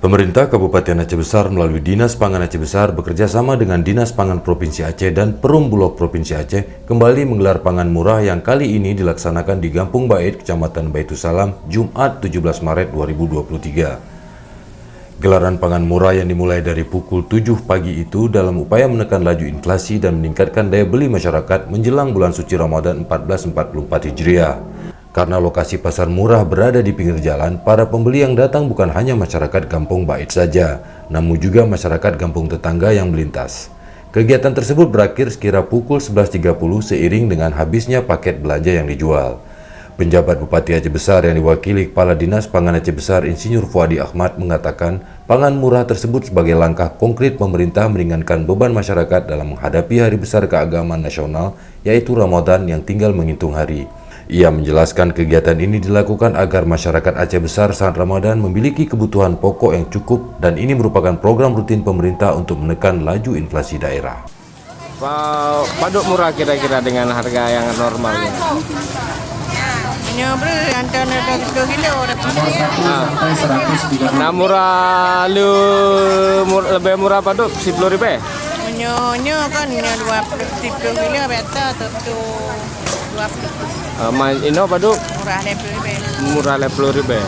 Pemerintah Kabupaten Aceh Besar melalui Dinas Pangan Aceh Besar bekerja sama dengan Dinas Pangan Provinsi Aceh dan Perum Bulog Provinsi Aceh kembali menggelar pangan murah yang kali ini dilaksanakan di Gampung Bait, Kecamatan Baitussalam, Jumat 17 Maret 2023. Gelaran pangan murah yang dimulai dari pukul 7 pagi itu dalam upaya menekan laju inflasi dan meningkatkan daya beli masyarakat menjelang bulan suci Ramadan 1444 Hijriah. Karena lokasi pasar murah berada di pinggir jalan, para pembeli yang datang bukan hanya masyarakat Kampung Bait saja, namun juga masyarakat kampung tetangga yang melintas. Kegiatan tersebut berakhir sekira pukul 11.30 seiring dengan habisnya paket belanja yang dijual. Penjabat Bupati Aceh Besar yang diwakili Kepala Dinas Pangan Aceh Besar Insinyur Fuadi Ahmad mengatakan pangan murah tersebut sebagai langkah konkret pemerintah meringankan beban masyarakat dalam menghadapi hari besar keagamaan nasional, yaitu Ramadan yang tinggal menghitung hari. Ia menjelaskan kegiatan ini dilakukan agar masyarakat Aceh Besar saat Ramadan memiliki kebutuhan pokok yang cukup dan ini merupakan program rutin pemerintah untuk menekan laju inflasi daerah. Paduk murah kira-kira dengan harga yang normal. Nah, murah lebih murah paduk 10 ribu. Nyo kan 20 kilo beta tuh 20. Ino paduk Murah 10 ribu. Murah 10 ribu.